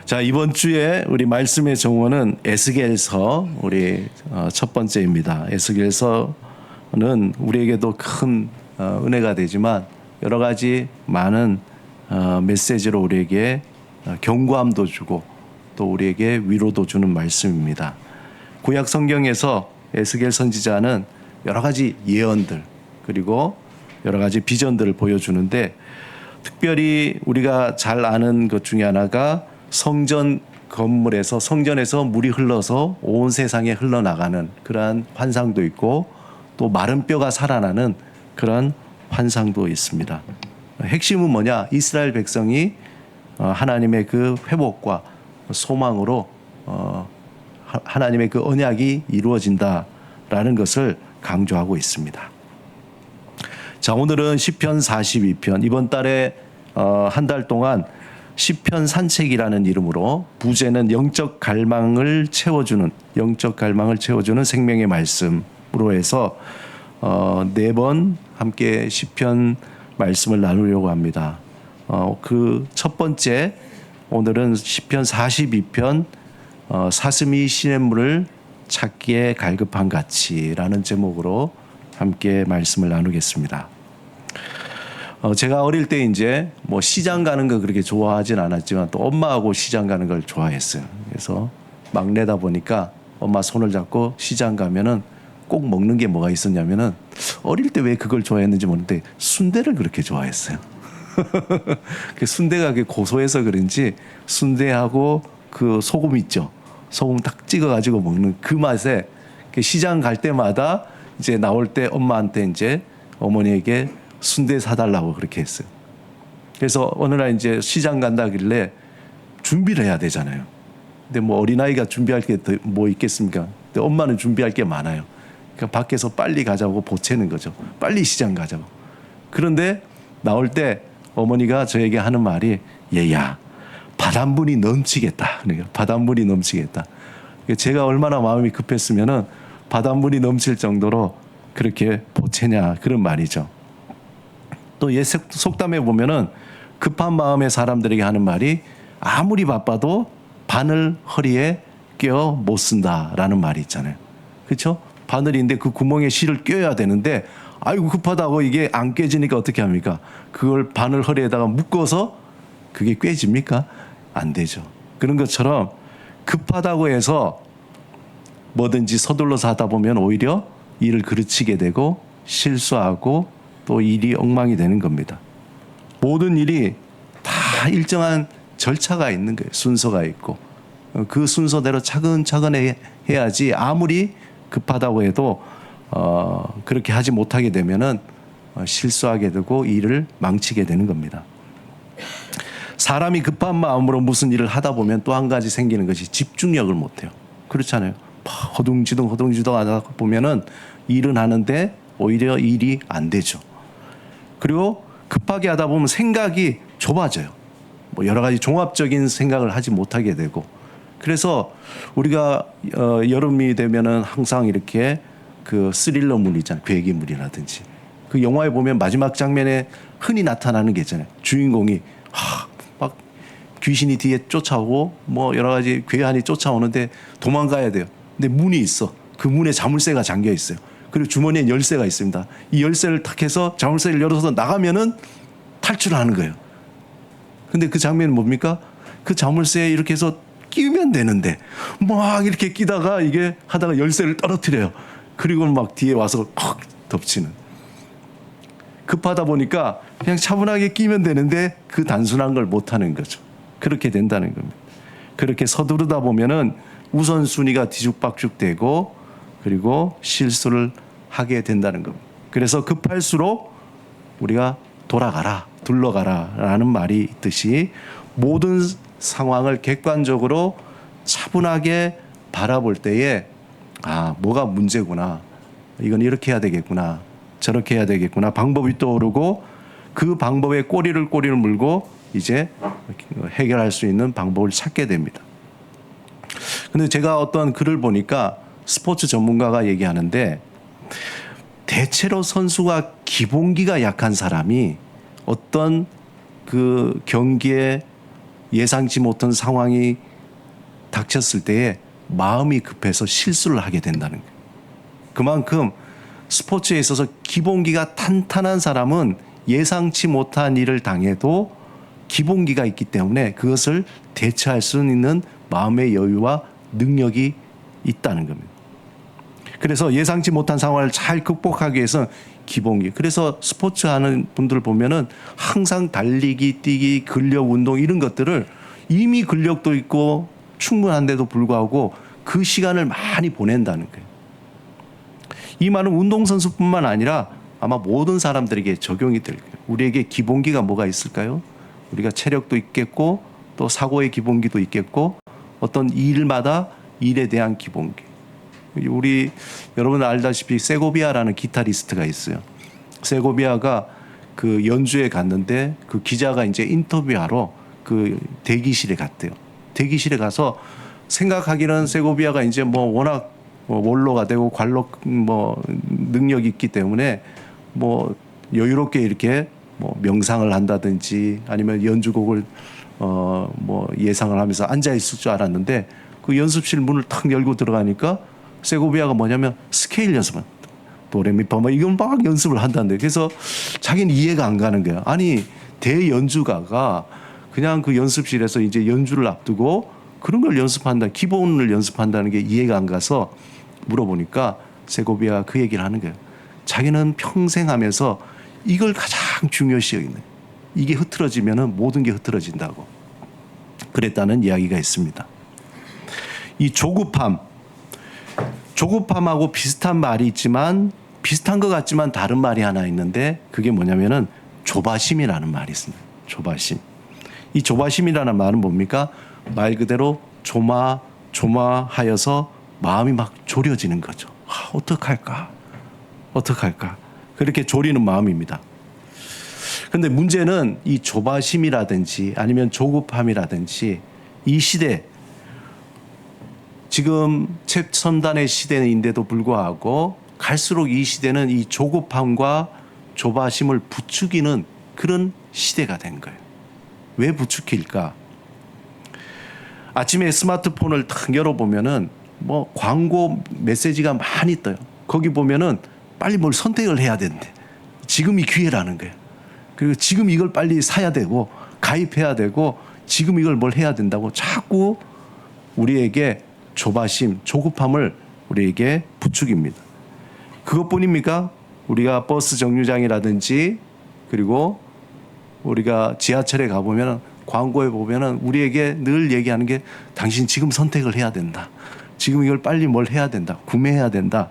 자, 이번 주에 우리 말씀의 정원은 에스겔서 우리 첫 번째입니다. 에스겔서는 우리에게도 큰 은혜가 되지만 여러 가지 많은 메시지로 우리에게 경고함도 주고 또 우리에게 위로도 주는 말씀입니다. 구약 성경에서 에스겔 선지자는 여러 가지 예언들 그리고 여러 가지 비전들을 보여주는데 특별히 우리가 잘 아는 것 중에 하나가 성전 건물에서 성전에서 물이 흘러서 온 세상에 흘러나가는 그러한 환상도 있고 또 마른 뼈가 살아나는 그런 환상도 있습니다. 핵심은 뭐냐? 이스라엘 백성이 하나님의 그 회복과 소망으로 하나님의 그 언약이 이루어진다라는 것을 강조하고 있습니다. 자, 오늘은 시편 42편 이번 달에 한 달 동안 시편 산책이라는 이름으로 부제는 영적 갈망을 채워주는 생명의 말씀으로 해서 4번 함께 시편 말씀을 나누려고 합니다. 그 첫 번째 오늘은 시편 42편 사슴이 시냇물을 찾기에 갈급한 같이라는 제목으로 함께 말씀을 나누겠습니다. 제가 어릴 때 이제 뭐 시장 가는 거 그렇게 좋아하진 않았지만 또 엄마하고 시장 가는 걸 좋아했어요. 그래서 막내다 보니까 엄마 손을 잡고 시장 가면은 꼭 먹는 게 뭐가 있었냐면은 어릴 때 왜 그걸 좋아했는지 모르는데 순대를 그렇게 좋아했어요. 그 순대가 고소해서 그런지 순대하고 그 소금 있죠. 소금 딱 찍어가지고 먹는 그 맛에 시장 갈 때마다 이제 나올 때 엄마한테 이제 어머니에게 순대 사달라고 그렇게 했어요. 그래서 어느 날 이제 시장 간다길래 준비를 해야 되잖아요. 근데 뭐 어린아이가 준비할 게 뭐 있겠습니까? 근데 엄마는 준비할 게 많아요. 그러니까 밖에서 빨리 가자고 보채는 거죠. 빨리 시장 가자고. 그런데 나올 때 어머니가 저에게 하는 말이 얘야 바닷물이 넘치겠다. 그러니까 바닷물이 넘치겠다. 제가 얼마나 마음이 급했으면은 바닷물이 넘칠 정도로 그렇게 보채냐 그런 말이죠. 또 옛 속담에 보면은 급한 마음의 사람들에게 하는 말이 아무리 바빠도 바늘 허리에 껴 못 쓴다라는 말이 있잖아요. 그렇죠? 바늘인데 그 구멍에 실을 껴야 되는데 아이고 급하다고 이게 안 꿰지니까 어떻게 합니까? 그걸 바늘 허리에다가 묶어서 그게 꿰집니까? 안 되죠. 그런 것처럼 급하다고 해서 뭐든지 서둘러서 하다 보면 오히려 일을 그르치게 되고 실수하고 또 일이 엉망이 되는 겁니다. 모든 일이 다 일정한 절차가 있는 거예요. 순서가 있고 그 순서대로 차근차근 해야지 아무리 급하다고 해도 그렇게 하지 못하게 되면은 실수하게 되고 일을 망치게 되는 겁니다. 사람이 급한 마음으로 무슨 일을 하다 보면 또 한 가지 생기는 것이 집중력을 못해요. 그렇잖아요. 허둥지둥 하다 보면은 일은 하는데 오히려 일이 안 되죠. 그리고 급하게 하다 보면 생각이 좁아져요. 뭐 여러 가지 종합적인 생각을 하지 못하게 되고 그래서 우리가 여름이 되면은 항상 이렇게 그 스릴러물 있잖아요. 괴기물이라든지 그 영화에 보면 마지막 장면에 흔히 나타나는 게 있잖아요. 주인공이 막 귀신이 뒤에 쫓아오고 뭐 여러 가지 괴한이 쫓아오는데 도망가야 돼요. 근데 문이 있어. 그 문에 자물쇠가 잠겨 있어요. 그리고 주머니에 열쇠가 있습니다. 이 열쇠를 탁 해서 자물쇠를 열어서 나가면은 탈출을 하는 거예요. 근데 그 장면은 뭡니까? 그 자물쇠에 이렇게 해서 끼우면 되는데 막 이렇게 끼다가 이게 하다가 열쇠를 떨어뜨려요. 그리고 막 뒤에 와서 확 덮치는. 급하다 보니까 그냥 차분하게 끼면 되는데 그 단순한 걸 못하는 거죠. 그렇게 된다는 겁니다. 그렇게 서두르다 보면은 우선순위가 뒤죽박죽 되고 그리고 실수를 하게 된다는 겁니다. 그래서 급할수록 우리가 돌아가라, 둘러가라 라는 말이 있듯이 모든 상황을 객관적으로 차분하게 바라볼 때에 뭐가 문제구나. 이건 이렇게 해야 되겠구나. 저렇게 해야 되겠구나. 방법이 떠오르고 그 방법에 꼬리를 물고 이제 해결할 수 있는 방법을 찾게 됩니다. 근데 제가 어떤 글을 보니까 스포츠 전문가가 얘기하는데 대체로 선수가 기본기가 약한 사람이 어떤 그 경기에 예상치 못한 상황이 닥쳤을 때에 마음이 급해서 실수를 하게 된다는 거예요. 그만큼 스포츠에 있어서 기본기가 탄탄한 사람은 예상치 못한 일을 당해도 기본기가 있기 때문에 그것을 대처할 수 있는 마음의 여유와 능력이 있다는 겁니다. 그래서 예상치 못한 상황을 잘 극복하기 위해서 기본기. 그래서 스포츠 하는 분들 보면은 항상 달리기, 뛰기, 근력 운동 이런 것들을 이미 근력도 있고 충분한데도 불구하고 그 시간을 많이 보낸다는 거예요. 이 말은 운동선수뿐만 아니라 아마 모든 사람들에게 적용이 될 거예요. 우리에게 기본기가 뭐가 있을까요? 우리가 체력도 있겠고 또 사고의 기본기도 있겠고 어떤 일마다 일에 대한 기본기. 우리 여러분 알다시피 세고비아라는 기타리스트가 있어요. 세고비아가 그 연주에 갔는데 그 기자가 이제 인터뷰하러 그 대기실에 갔대요. 대기실에 가서 생각하기는 세고비아가 이제 뭐 워낙 원로가 되고 관록 뭐 능력이 있기 때문에 뭐 여유롭게 이렇게 뭐 명상을 한다든지 아니면 연주곡을 뭐 예상을 하면서 앉아 있을 줄 알았는데 그 연습실 문을 탁 열고 들어가니까 세고비아가 뭐냐면 스케일 연습을 도레미파 뭐 이건 막 연습을 한다는데 그래서 자기는 이해가 안 가는 거야. 아니 대연주가가 그냥 그 연습실에서 이제 연주를 앞두고 그런 걸 연습한다, 기본을 연습한다는 게 이해가 안 가서 물어보니까 세고비아가 그 얘기를 하는 거예요. 자기는 평생 하면서 이걸 가장 중요시 여기네. 이게 흐트러지면은 모든 게 흐트러진다고 그랬다는 이야기가 있습니다. 이 조급함하고 비슷한 말이 있지만 비슷한 것 같지만 다른 말이 하나 있는데 그게 뭐냐면은 조바심이라는 말이 있습니다. 조바심. 이 조바심이라는 말은 뭡니까? 말 그대로 조마하여서 마음이 막 졸여지는 거죠. 어떡할까? 그렇게 졸이는 마음입니다. 그런데 문제는 이 조바심이라든지 아니면 조급함이라든지 이 시대 지금 최첨단의 시대인데도 불구하고 갈수록 이 시대는 이 조급함과 조바심을 부추기는 그런 시대가 된 거예요. 왜 부추길까? 아침에 스마트폰을 탁 열어보면은 뭐 광고 메시지가 많이 떠요. 거기 보면은 빨리 뭘 선택을 해야 되는데 지금이 기회라는 거예요. 그리고 지금 이걸 빨리 사야 되고 가입해야 되고 지금 이걸 뭘 해야 된다고 자꾸 우리에게 조바심, 조급함을 우리에게 부추깁니다. 그것뿐입니까? 우리가 버스 정류장이라든지 그리고 우리가 지하철에 가보면 광고에 보면은 우리에게 늘 얘기하는 게 당신 지금 선택을 해야 된다. 지금 이걸 빨리 뭘 해야 된다. 구매해야 된다.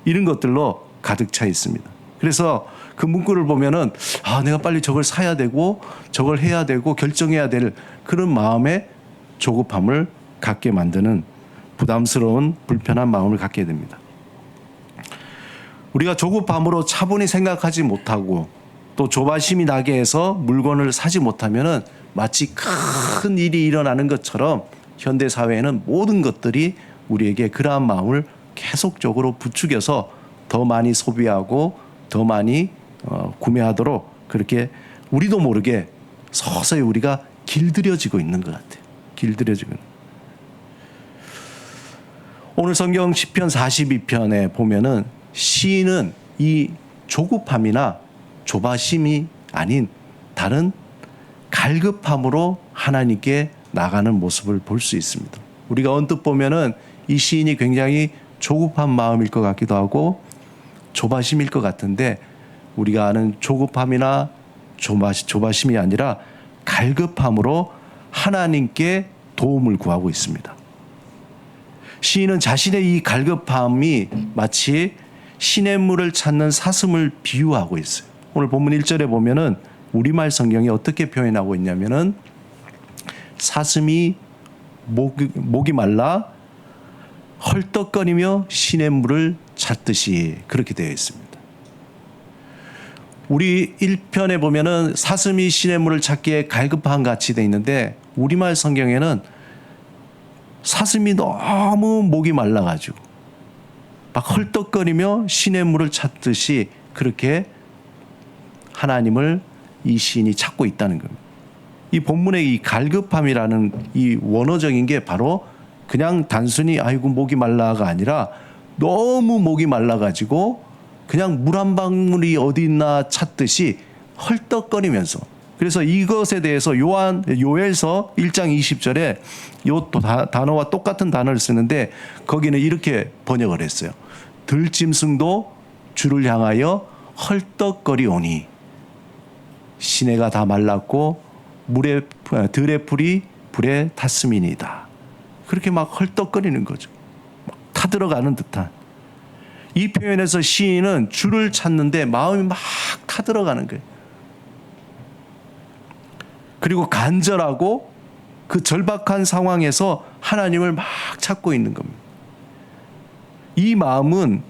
이런 것들로 가득 차 있습니다. 그래서 그 문구를 보면은 내가 빨리 저걸 사야 되고 저걸 해야 되고 결정해야 될 그런 마음의 조급함을 갖게 만드는 부담스러운 불편한 마음을 갖게 됩니다. 우리가 조급함으로 차분히 생각하지 못하고 또 조바심이 나게 해서 물건을 사지 못하면은 마치 큰 일이 일어나는 것처럼 현대 사회에는 모든 것들이 우리에게 그러한 마음을 계속적으로 부추겨서 더 많이 소비하고 더 많이 구매하도록 그렇게 우리도 모르게 서서히 우리가 길들여지고 있는 것 같아요. 길들여지고 있는. 오늘 성경 시편 42편에 보면은 시인은 이 조급함이나 조바심이 아닌 다른 갈급함으로 하나님께 나가는 모습을 볼 수 있습니다. 우리가 언뜻 보면은 이 시인이 굉장히 조급한 마음일 것 같기도 하고 조바심일 것 같은데 우리가 아는 조급함이나 조바심이 아니라 갈급함으로 하나님께 도움을 구하고 있습니다. 시인은 자신의 이 갈급함이 마치 시냇물을 찾는 사슴을 비유하고 있어요. 오늘 본문 1절에 보면은 우리말 성경이 어떻게 표현하고 있냐면은 사슴이 목이 말라 헐떡거리며 시냇물을 찾듯이 그렇게 되어 있습니다. 우리 1편에 보면은 사슴이 시냇물을 찾기에 갈급한 같이 되어 있는데 우리말 성경에는 사슴이 너무 목이 말라가지고 막 헐떡거리며 시냇물을 찾듯이 그렇게 하나님을 이 시인이 찾고 있다는 겁니다. 이 본문의 이 갈급함이라는 이 원어적인 게 바로 그냥 단순히 아이고 목이 말라가 아니라 너무 목이 말라가지고 그냥 물 한 방울이 어디 있나 찾듯이 헐떡거리면서, 그래서 이것에 대해서 요엘서 1장 20절에 요 단어와 똑같은 단어를 쓰는데 거기는 이렇게 번역을 했어요. 들짐승도 주를 향하여 헐떡거리오니 시내가 다 말랐고 들의 풀이 불에 탔음이니이다. 그렇게 막 헐떡거리는 거죠. 막 타들어가는 듯한. 이 표현에서 시인은 주를 찾는데 마음이 막 타들어가는 거예요. 그리고 간절하고 그 절박한 상황에서 하나님을 막 찾고 있는 겁니다. 이 마음은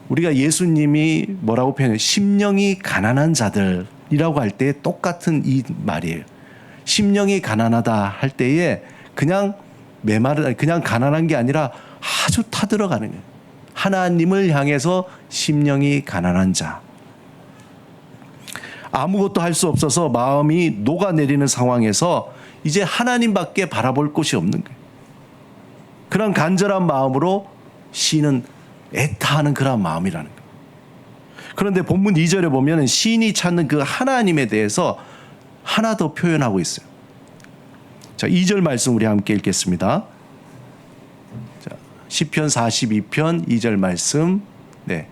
우리가 예수님이 뭐라고 표현해요? 심령이 가난한 자들이라고 할 때 똑같은 이 말이에요. 심령이 가난하다 할 때에 그냥 그냥 가난한 게 아니라 아주 타들어가는 거예요. 하나님을 향해서 심령이 가난한 자. 아무것도 할 수 없어서 마음이 녹아내리는 상황에서 이제 하나님밖에 바라볼 곳이 없는 거예요. 그런 간절한 마음으로 시인은 애타하는 그런 마음이라는 거예요. 그런데 본문 2절에 보면 시인이 찾는 그 하나님에 대해서 하나 더 표현하고 있어요. 자, 2절 말씀 우리 함께 읽겠습니다. 자, 시편 42편 2절 말씀. 네.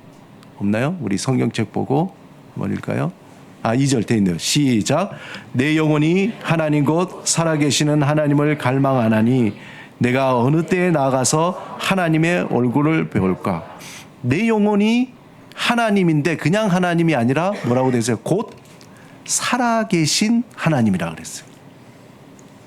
없나요? 우리 성경책 보고 한번 읽을까요? 2절 돼 있네요. 시작. 내 영혼이 하나님 곧 살아계시는 하나님을 갈망하나니 내가 어느 때에 나가서 하나님의 얼굴을 배울까. 내 영혼이 하나님인데 그냥 하나님이 아니라 뭐라고 되어 있어요? 곧 살아계신 하나님이라 그랬어요.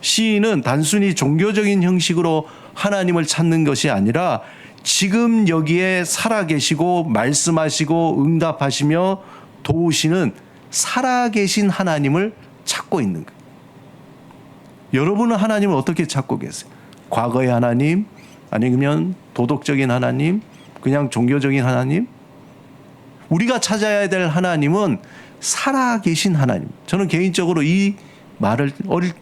시인은 단순히 종교적인 형식으로 하나님을 찾는 것이 아니라 지금 여기에 살아계시고 말씀하시고 응답하시며 도우시는 살아계신 하나님을 찾고 있는 거예요. 여러분은 하나님을 어떻게 찾고 계세요? 과거의 하나님, 아니면 도덕적인 하나님, 그냥 종교적인 하나님? 우리가 찾아야 될 하나님은 살아계신 하나님. 저는 개인적으로 이 말을 어릴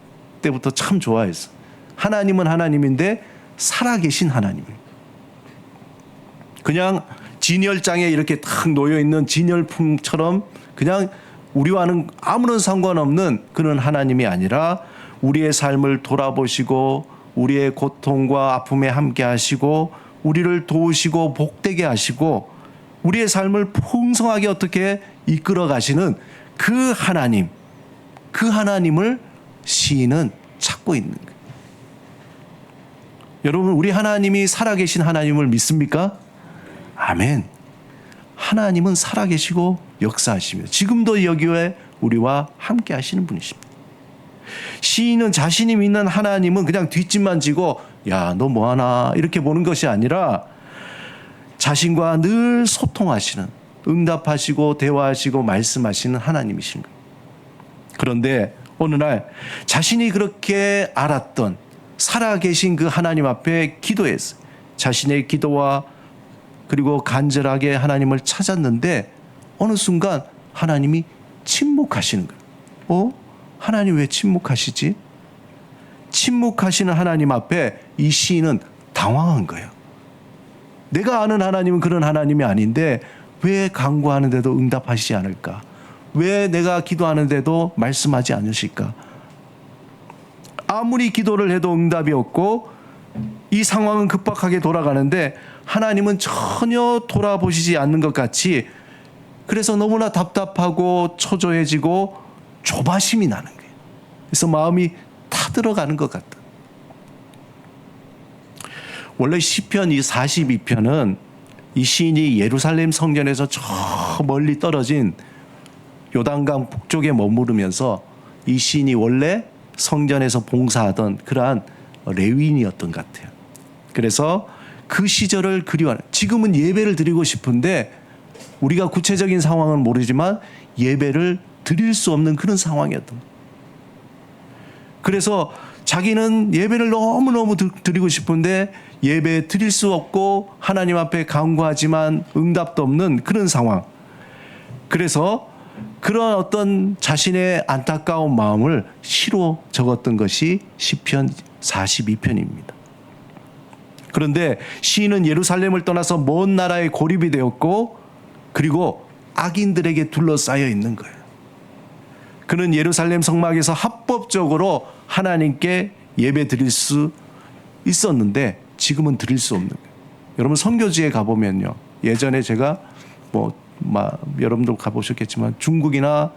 때부터 참 좋아했어요. 하나님은 하나님인데 살아계신 하나님이에요. 그냥 진열장에 이렇게 탁 놓여있는 진열품처럼 그냥 우리와는 아무런 상관없는 그런 하나님이 아니라 우리의 삶을 돌아보시고 우리의 고통과 아픔에 함께 하시고 우리를 도우시고 복되게 하시고 우리의 삶을 풍성하게 어떻게 이끌어 가시는 그 하나님, 그 하나님을 시인은 찾고 있는 거예요. 여러분, 우리 하나님이 살아계신 하나님을 믿습니까? 아멘. 하나님은 살아계시고 역사하시며 지금도 여기에 우리와 함께 하시는 분이십니다. 시인은 자신이 믿는 하나님은 그냥 뒷짐만 지고 야, 너 뭐하나 이렇게 보는 것이 아니라 자신과 늘 소통하시는, 응답하시고 대화하시고 말씀하시는 하나님이신 거예요. 그런데 어느 날 자신이 그렇게 알았던 살아계신 그 하나님 앞에 기도했어요. 자신의 기도와 그리고 간절하게 하나님을 찾았는데 어느 순간 하나님이 침묵하시는 거예요. 하나님 왜 침묵하시지? 침묵하시는 하나님 앞에 이 시인은 당황한 거예요. 내가 아는 하나님은 그런 하나님이 아닌데 왜 간구하는데도 응답하시지 않을까? 왜 내가 기도하는데도 말씀하지 않으실까? 아무리 기도를 해도 응답이 없고 이 상황은 급박하게 돌아가는데 하나님은 전혀 돌아보시지 않는 것 같이, 그래서 너무나 답답하고 초조해지고 조바심이 나는 거예요. 그래서 마음이 타들어가는 것 같다. 원래 시편 이 42편은 이 시인이 예루살렘 성전에서 저 멀리 떨어진 요단강 북쪽에 머무르면서 이 시인이 원래 성전에서 봉사하던 그러한 레위인이었던 것 같아요. 그래서 그 시절을 그리워하는, 지금은 예배를 드리고 싶은데 우리가 구체적인 상황은 모르지만 예배를 드릴 수 없는 그런 상황이었던 거예요. 그래서 자기는 예배를 너무너무 드리고 싶은데 예배 드릴 수 없고 하나님 앞에 간구하지만 응답도 없는 그런 상황. 그래서 그런 어떤 자신의 안타까운 마음을 시로 적었던 것이 시편 42편입니다. 그런데 시인은 예루살렘을 떠나서 먼 나라에 고립이 되었고 그리고 악인들에게 둘러싸여 있는 거예요. 그는 예루살렘 성막에서 합법적으로 하나님께 예배 드릴 수 있었는데 지금은 드릴 수 없는 거예요. 여러분 선교지에 가보면요. 예전에 제가 여러분도 가보셨겠지만 중국이나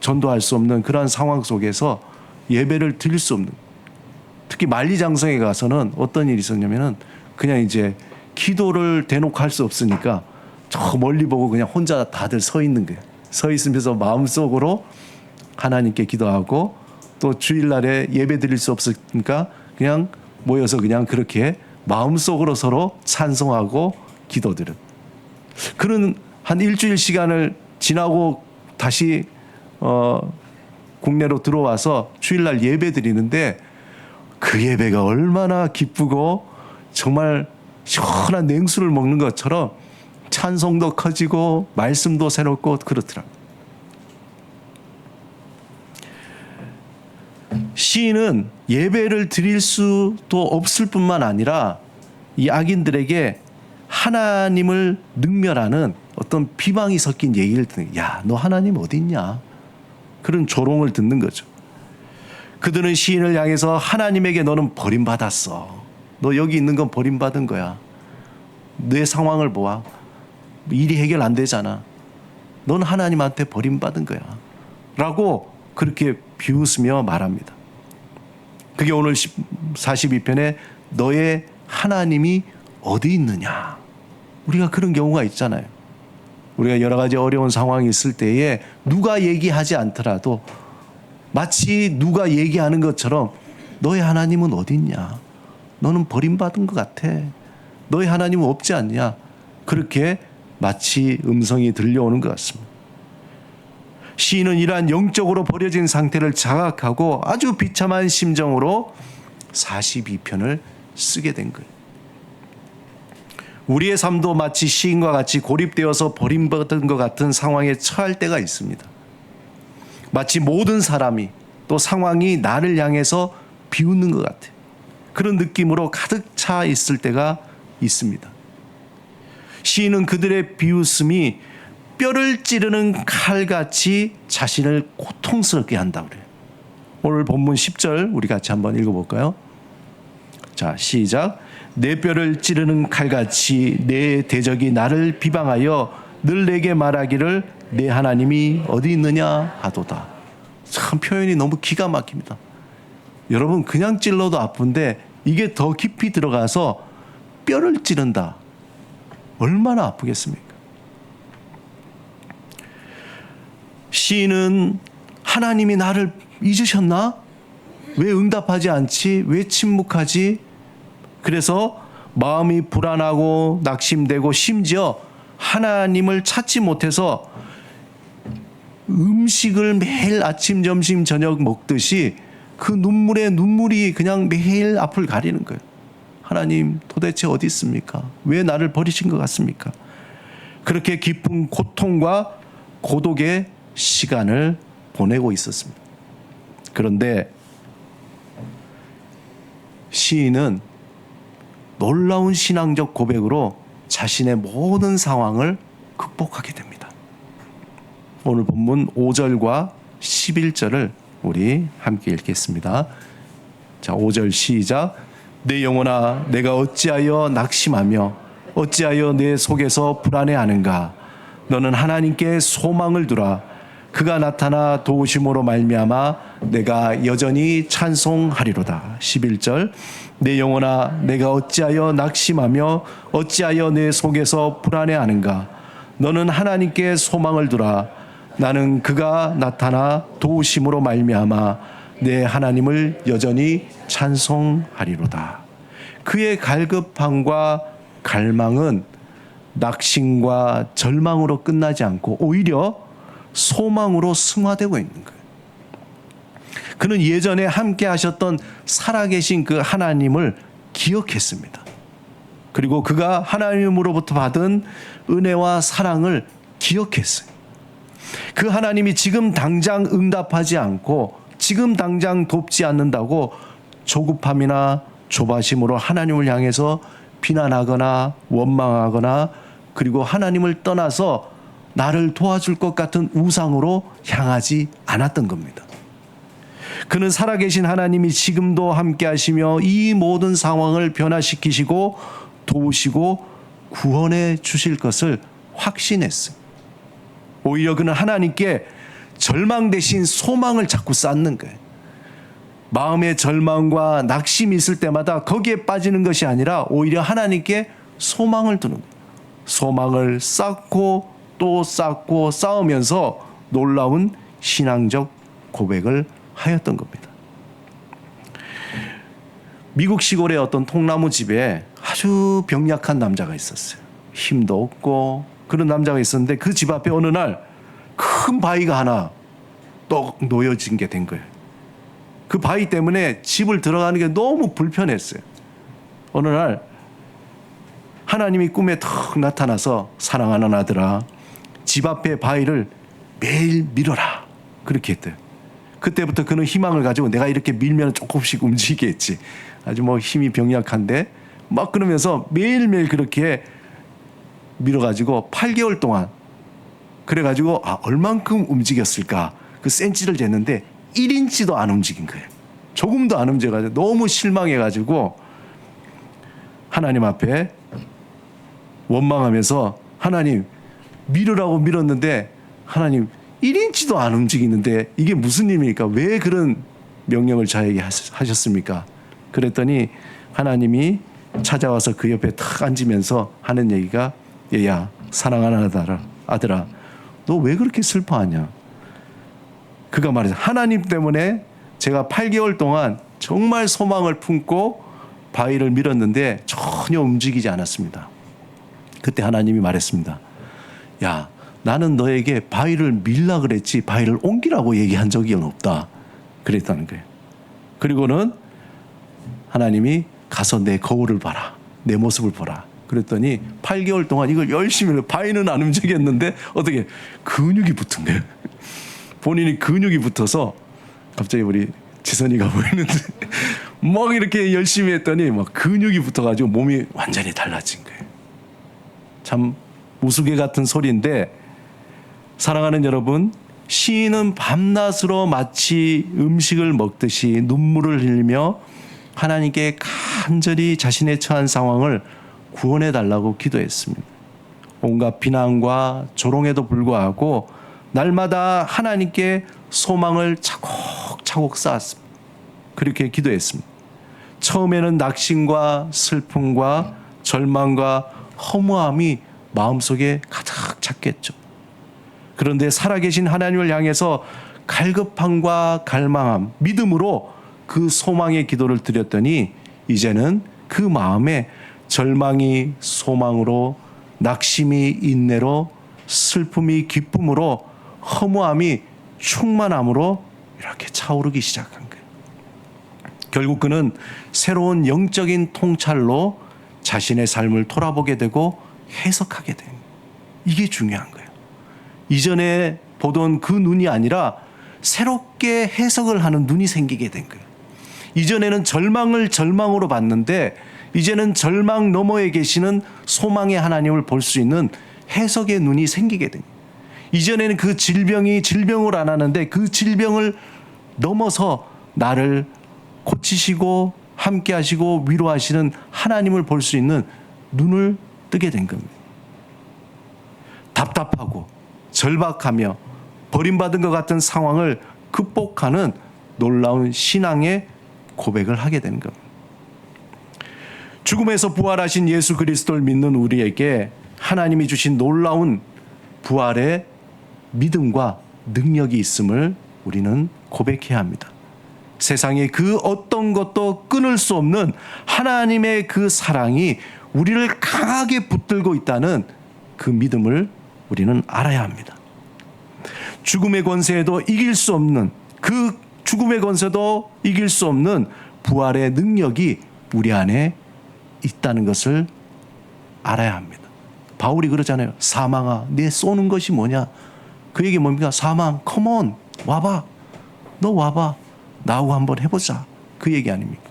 전도할 수 없는 그러한 상황 속에서 예배를 드릴 수 없는, 특히 만리장성에 가서는 어떤 일이 있었냐면은 그냥 이제 기도를 대놓고 할 수 없으니까 저 멀리 보고 그냥 혼자 다들 서 있는 거예요. 서 있으면서 마음속으로 하나님께 기도하고 또 주일날에 예배 드릴 수 없으니까 그냥 모여서 그냥 그렇게 마음속으로 서로 찬송하고 기도드려. 그는 한 일주일 시간을 지나고 다시 국내로 들어와서 주일날 예배 드리는데 그 예배가 얼마나 기쁘고 정말 시원한 냉수를 먹는 것처럼 찬송도 커지고 말씀도 새롭고 그렇더라고요. 시인은 예배를 드릴 수도 없을 뿐만 아니라 이 악인들에게 하나님을 능멸하는 어떤 비방이 섞인 얘기를 듣는, 야, 너 하나님 어디 있냐? 그런 조롱을 듣는 거죠. 그들은 시인을 향해서 하나님에게 너는 버림받았어. 너 여기 있는 건 버림받은 거야. 내 상황을 보아. 일이 해결 안 되잖아. 넌 하나님한테 버림받은 거야. 라고 그렇게 비웃으며 말합니다. 그게 오늘 42편에 너의 하나님이 어디 있느냐. 우리가 그런 경우가 있잖아요. 우리가 여러 가지 어려운 상황이 있을 때에 누가 얘기하지 않더라도 마치 누가 얘기하는 것처럼 너의 하나님은 어디 있냐. 너는 버림받은 것 같아. 너의 하나님은 없지 않냐. 그렇게 마치 음성이 들려오는 것 같습니다. 시인은 이러한 영적으로 버려진 상태를 자각하고 아주 비참한 심정으로 42편을 쓰게 된 거예요. 우리의 삶도 마치 시인과 같이 고립되어서 버림받은 것 같은 상황에 처할 때가 있습니다. 마치 모든 사람이 또 상황이 나를 향해서 비웃는 것 같아요. 그런 느낌으로 가득 차 있을 때가 있습니다. 시인은 그들의 비웃음이 뼈를 찌르는 칼같이 자신을 고통스럽게 한다고 그래요. 오늘 본문 10절 우리 같이 한번 읽어볼까요? 자, 시작. 내 뼈를 찌르는 칼같이 내 대적이 나를 비방하여 늘 내게 말하기를 내 하나님이 어디 있느냐 하도다. 참 표현이 너무 기가 막힙니다. 여러분 그냥 찔러도 아픈데 이게 더 깊이 들어가서 뼈를 찌른다. 얼마나 아프겠습니까? 시인은 하나님이 나를 잊으셨나? 왜 응답하지 않지? 왜 침묵하지? 그래서 마음이 불안하고 낙심되고 심지어 하나님을 찾지 못해서 음식을 매일 아침, 점심, 저녁 먹듯이 그 눈물에 눈물이 그냥 매일 앞을 가리는 거예요. 하나님 도대체 어디 있습니까? 왜 나를 버리신 것 같습니까? 그렇게 깊은 고통과 고독의 시간을 보내고 있었습니다. 그런데 시인은 놀라운 신앙적 고백으로 자신의 모든 상황을 극복하게 됩니다. 오늘 본문 5절과 11절을 우리 함께 읽겠습니다. 자, 5절 시작. 내 영혼아 내가 어찌하여 낙심하며 어찌하여 내 속에서 불안해하는가. 너는 하나님께 소망을 두라. 그가 나타나 도우심으로 말미암아 내가 여전히 찬송하리로다. 11절. 내 영혼아 내가 어찌하여 낙심하며 어찌하여 내 속에서 불안해하는가. 너는 하나님께 소망을 두라. 나는 그가 나타나 도우심으로 말미암아 내 하나님을 여전히 찬송하리로다. 그의 갈급함과 갈망은 낙심과 절망으로 끝나지 않고 오히려 소망으로 승화되고 있는 거예요. 그는 예전에 함께 하셨던 살아계신 그 하나님을 기억했습니다. 그리고 그가 하나님으로부터 받은 은혜와 사랑을 기억했어요. 그 하나님이 지금 당장 응답하지 않고 지금 당장 돕지 않는다고 조급함이나 조바심으로 하나님을 향해서 비난하거나 원망하거나 그리고 하나님을 떠나서 나를 도와줄 것 같은 우상으로 향하지 않았던 겁니다. 그는 살아계신 하나님이 지금도 함께 하시며 이 모든 상황을 변화시키시고 도우시고 구원해 주실 것을 확신했어요. 오히려 그는 하나님께 절망 대신 소망을 자꾸 쌓는 거예요. 마음의 절망과 낙심이 있을 때마다 거기에 빠지는 것이 아니라 오히려 하나님께 소망을 두는 거예요. 소망을 쌓고 또 쌓고 쌓으면서 놀라운 신앙적 고백을 하였던 겁니다. 미국 시골의 어떤 통나무 집에 아주 병약한 남자가 있었어요. 힘도 없고 그런 남자가 있었는데 그 집 앞에 어느 날 큰 바위가 하나 떡 놓여진 게 된 거예요. 그 바위 때문에 집을 들어가는 게 너무 불편했어요. 어느 날 하나님이 꿈에 턱 나타나서 사랑하는 아들아, 집 앞에 바위를 매일 밀어라. 그렇게 했대요. 그때부터 그는 희망을 가지고 내가 이렇게 밀면 조금씩 움직이겠지. 아주 뭐 힘이 병약한데 막 그러면서 매일매일 그렇게 밀어가지고 8개월 동안 그래가지고 얼만큼 움직였을까 그 센치를 쟀는데 1인치도 안 움직인 거예요. 조금도 안 움직여가지고 너무 실망해가지고 하나님 앞에 원망하면서 하나님 밀으라고 밀었는데 하나님 1인치도 안 움직이는데 이게 무슨 일입니까? 왜 그런 명령을 저에게 하셨습니까? 그랬더니 하나님이 찾아와서 그 옆에 탁 앉으면서 하는 얘기가 얘야 사랑하는 아들아 너 왜 그렇게 슬퍼하냐? 그가 말해서 하나님 때문에 제가 8개월 동안 정말 소망을 품고 바위를 밀었는데 전혀 움직이지 않았습니다. 그때 하나님이 말했습니다. 야, 나는 너에게 바위를 밀라 그랬지 바위를 옮기라고 얘기한 적이 없다. 그랬다는 거예요. 그리고는 하나님이 가서 내 거울을 봐라. 내 모습을 보라. 그랬더니 8개월 동안 이걸 열심히 바위는 안 움직였는데 어떻게 근육이 붙은 거예요. 본인이 근육이 붙어서 갑자기 우리 지선이가 보이는데 막 이렇게 열심히 했더니 막 근육이 붙어가지고 몸이 완전히 달라진 거예요. 참 우스개 같은 소리인데 사랑하는 여러분, 시인은 밤낮으로 마치 음식을 먹듯이 눈물을 흘리며 하나님께 간절히 자신의 처한 상황을 구원해 달라고 기도했습니다. 온갖 비난과 조롱에도 불구하고 날마다 하나님께 소망을 차곡차곡 쌓았습니다. 그렇게 기도했습니다. 처음에는 낙심과 슬픔과 절망과 허무함이 마음속에 가득 찼겠죠. 그런데 살아계신 하나님을 향해서 갈급함과 갈망함, 믿음으로 그 소망의 기도를 드렸더니 이제는 그 마음에 절망이 소망으로, 낙심이 인내로, 슬픔이 기쁨으로, 허무함이 충만함으로 이렇게 차오르기 시작한 거예요. 결국 그는 새로운 영적인 통찰로 자신의 삶을 돌아보게 되고 해석하게 됩니다. 이게 중요한 거예요. 이전에 보던 그 눈이 아니라 새롭게 해석을 하는 눈이 생기게 된 거예요. 이전에는 절망을 절망으로 봤는데 이제는 절망 너머에 계시는 소망의 하나님을 볼 수 있는 해석의 눈이 생기게 됩니다. 이전에는 그 질병이 질병을 안 하는데 그 질병을 넘어서 나를 고치시고 함께 하시고 위로하시는 하나님을 볼 수 있는 눈을 뜨게 된 겁니다. 답답하고 절박하며 버림받은 것 같은 상황을 극복하는 놀라운 신앙의 고백을 하게 되는 겁니다. 죽음에서 부활하신 예수 그리스도를 믿는 우리에게 하나님이 주신 놀라운 부활의 믿음과 능력이 있음을 우리는 고백해야 합니다. 세상의 그 어떤 것도 끊을 수 없는 하나님의 그 사랑이 우리를 강하게 붙들고 있다는 그 믿음을 우리는 알아야 합니다. 죽음의 권세에도 이길 수 없는 그 죽음의 권세도 이길 수 없는 부활의 능력이 우리 안에 있다는 것을 알아야 합니다. 바울이 그러잖아요. 사망아, 내 쏘는 것이 뭐냐? 그 얘기 뭡니까? 사망, 컴온, 와봐. 너 와봐. 나하고 한번 해보자. 그 얘기 아닙니까?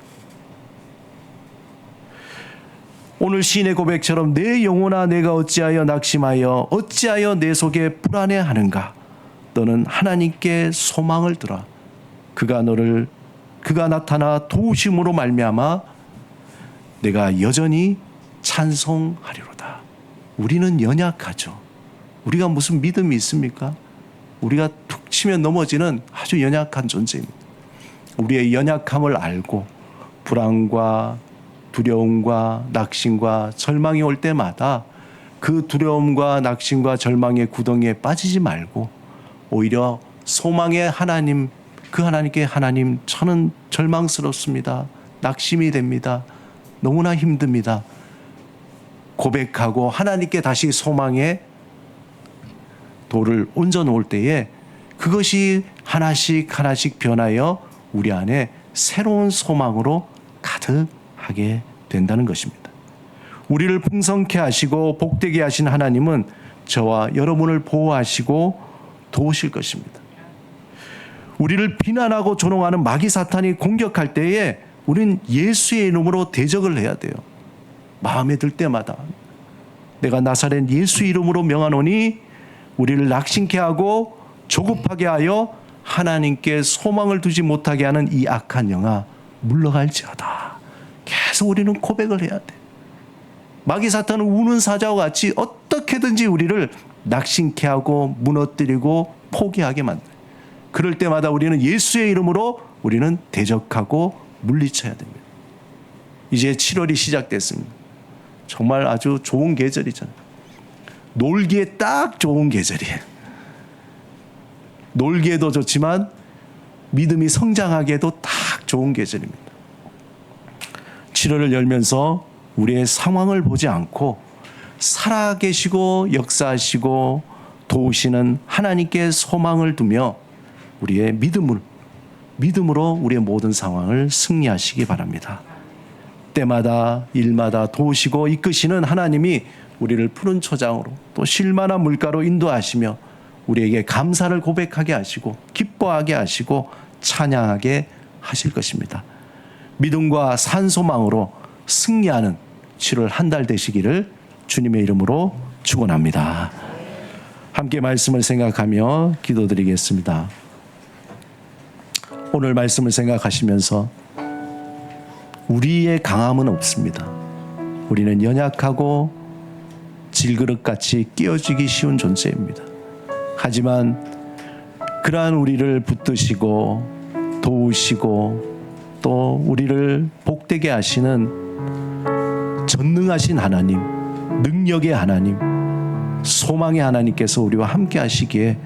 오늘 시인의 고백처럼 내 영혼아 내가 어찌하여 낙심하여 어찌하여 내 속에 불안해하는가? 너는 하나님께 소망을 두라. 그가 나타나 도우심으로 말미암아 내가 여전히 찬송하리로다. 우리는 연약하죠. 우리가 무슨 믿음이 있습니까? 우리가 툭 치면 넘어지는 아주 연약한 존재입니다. 우리의 연약함을 알고 불안과 두려움과 낙심과 절망이 올 때마다 그 두려움과 낙심과 절망의 구덩이에 빠지지 말고 오히려 소망의 하나님, 그 하나님께 하나님, 저는 절망스럽습니다. 낙심이 됩니다. 너무나 힘듭니다. 고백하고 하나님께 다시 소망의 돌을 얹어 놓을 때에 그것이 하나씩 하나씩 변하여 우리 안에 새로운 소망으로 가득하게 된다는 것입니다. 우리를 풍성케 하시고 복되게 하신 하나님은 저와 여러분을 보호하시고 도우실 것입니다. 우리를 비난하고 조롱하는 마귀 사탄이 공격할 때에 우리는 예수의 이름으로 대적을 해야 돼요. 마음에 들 때마다 내가 나사렛 예수 이름으로 명하노니 우리를 낙심케 하고 조급하게 하여 하나님께 소망을 두지 못하게 하는 이 악한 영아 물러갈지어다. 계속 우리는 고백을 해야 돼. 마귀 사탄은 우는 사자와 같이 어떻게든지 우리를 낙심케 하고 무너뜨리고 포기하게 만들어요. 그럴 때마다 우리는 예수의 이름으로 우리는 대적하고 물리쳐야 됩니다. 이제 7월이 시작됐습니다. 정말 아주 좋은 계절이잖아요. 놀기에 딱 좋은 계절이에요. 놀기에도 좋지만 믿음이 성장하기에도 딱 좋은 계절입니다. 7월을 열면서 우리의 상황을 보지 않고 살아계시고 역사하시고 도우시는 하나님께 소망을 두며 우리의 믿음으로 우리의 모든 상황을 승리하시기 바랍니다. 때마다 일마다 도우시고 이끄시는 하나님이 우리를 푸른 초장으로 또 쉴만한 물가로 인도하시며 우리에게 감사를 고백하게 하시고 기뻐하게 하시고 찬양하게 하실 것입니다. 믿음과 산소망으로 승리하는 7월 한 달 되시기를 주님의 이름으로 축원합니다. 함께 말씀을 생각하며 기도드리겠습니다. 오늘 말씀을 생각하시면서 우리의 강함은 없습니다. 우리는 연약하고 질그릇같이 끼어지기 쉬운 존재입니다. 하지만 그러한 우리를 붙드시고 도우시고 또 우리를 복되게 하시는 전능하신 하나님, 능력의 하나님, 소망의 하나님께서 우리와 함께 하시기에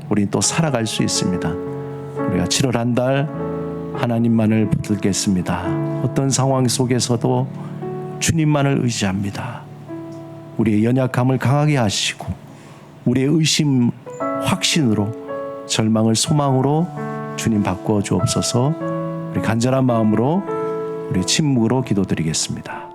우리는 또 살아갈 수 있습니다. 우리가 7월 한 달 하나님만을 붙들겠습니다. 어떤 상황 속에서도 주님만을 의지합니다. 우리의 연약함을 강하게 하시고 우리의 의심, 확신으로 절망을 소망으로 주님 바꾸어 주옵소서. 우리 간절한 마음으로 우리 침묵으로 기도드리겠습니다.